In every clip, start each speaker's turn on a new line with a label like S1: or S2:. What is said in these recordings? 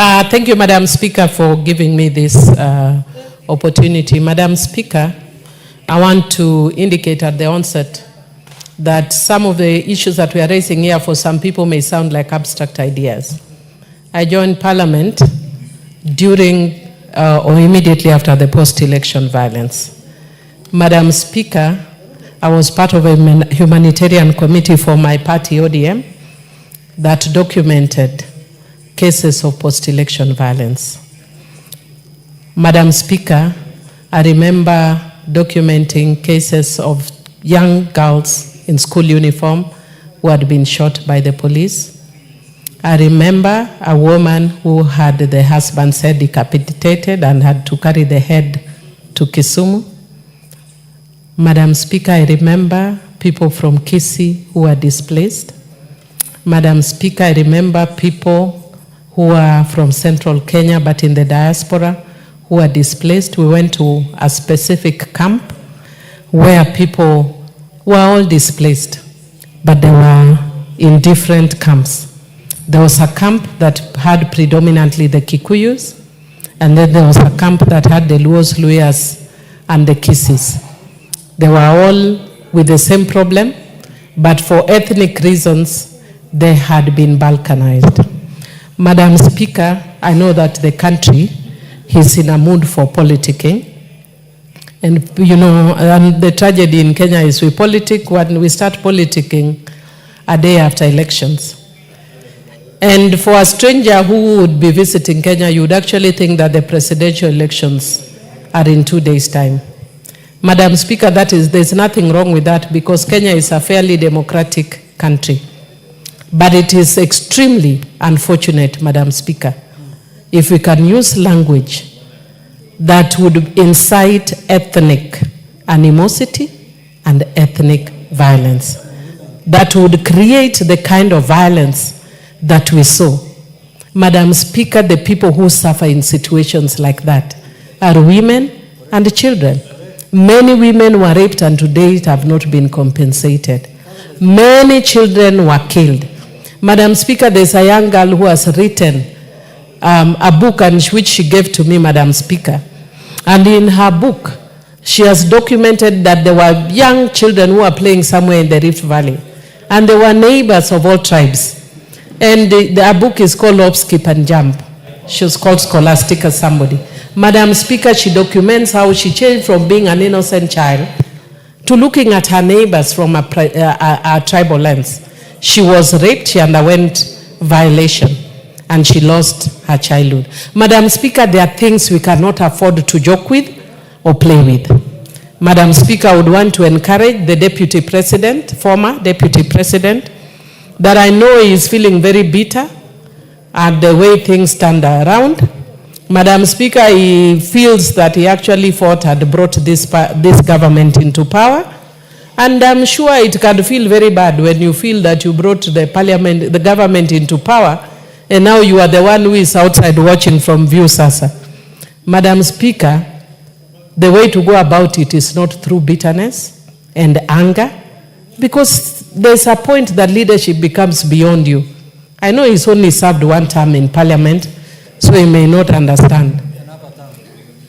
S1: Thank you, Madam Speaker, for giving me this opportunity. Madam Speaker, I want to indicate at the onset that some of the issues that we are raising here for some people may sound like abstract ideas. I joined Parliament during or immediately after the post-election violence. Madam Speaker, I was part of a humanitarian committee for my party, ODM, that documented cases of post-election violence. Madam Speaker, I remember documenting cases of young girls in school uniform who had been shot by the police. I remember a woman who had the husband's head decapitated and had to carry the head to Kisumu. Madam Speaker, I remember people from Kisii who were displaced. Madam Speaker, I remember people who are from central Kenya but in the diaspora who are displaced. We went to a specific camp where people were all displaced, but they were in different camps. There was a camp that had predominantly the Kikuyus, and then there was a camp that had the Luos, Luyas, and the Kisis. They were all with the same problem, but for ethnic reasons, they had been balkanized. Madam Speaker, I know that the country is in a mood for politicking. And you know, the tragedy in Kenya is when we start politicking a day after elections. And for a stranger who would be visiting Kenya, you would actually think that the presidential elections are in 2 days' time. Madam Speaker, there's nothing wrong with that because Kenya is a fairly democratic country. But it is extremely unfortunate, Madam Speaker, if we can use language that would incite ethnic animosity and ethnic violence, that would create the kind of violence that we saw. Madam Speaker, the people who suffer in situations like that are women and children. Many women were raped and to date have not been compensated. Many children were killed. Madam Speaker, there's a young girl who has written a book which she gave to me, Madam Speaker. And in her book, she has documented that there were young children who were playing somewhere in the Rift Valley. And they were neighbors of all tribes. And her book is called Hop, Skip and Jump. She was called Scholastica somebody. Madam Speaker, she documents how she changed from being an innocent child to looking at her neighbors from a tribal lens. She was raped, she underwent violation, and she lost her childhood. Madam Speaker, there are things we cannot afford to joke with or play with. Madam Speaker, I would want to encourage the Deputy President, former Deputy President, that I know is feeling very bitter at the way things stand around. Madam Speaker, he feels that he actually fought and brought this government into power. And I'm sure it can feel very bad when you feel that you brought the government into power, and now you are the one who is outside watching from view, Sasa. Madam Speaker, the way to go about it is not through bitterness and anger, because there's a point that leadership becomes beyond you. I know he's only served one term in Parliament, so he may not understand.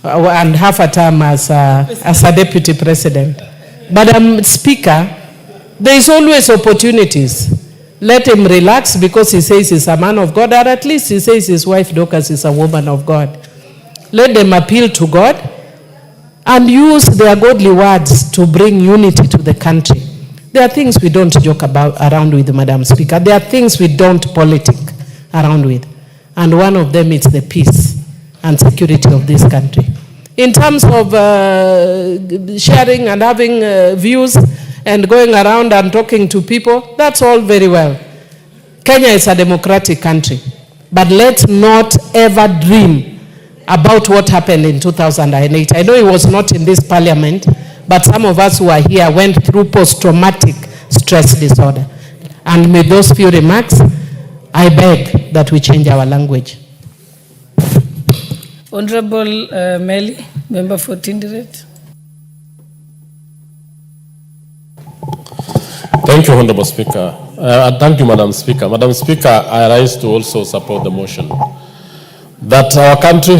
S1: And half a term as a Deputy President. Madam Speaker, there is always opportunities. Let him relax because he says he's a man of God, or at least he says his wife Dorcas is a woman of God. Let them appeal to God and use their godly words to bring unity to the country. There are things we don't joke around with, Madam Speaker. There are things we don't politic around with. And one of them is the peace and security of this country. In terms of sharing and having views and going around and talking to people, that's all very well. Kenya is a democratic country. But let's not ever dream about what happened in 2008. I know it was not in this Parliament, but some of us who are here went through post-traumatic stress disorder. And with those few remarks, I beg that we change our language.
S2: Honorable Millie, member for Tinderet.
S3: Thank you, Honorable Speaker. Thank you, Madam Speaker. Madam Speaker, I rise to also support the motion. that our country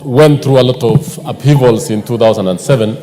S3: went through a lot of upheavals in 2007,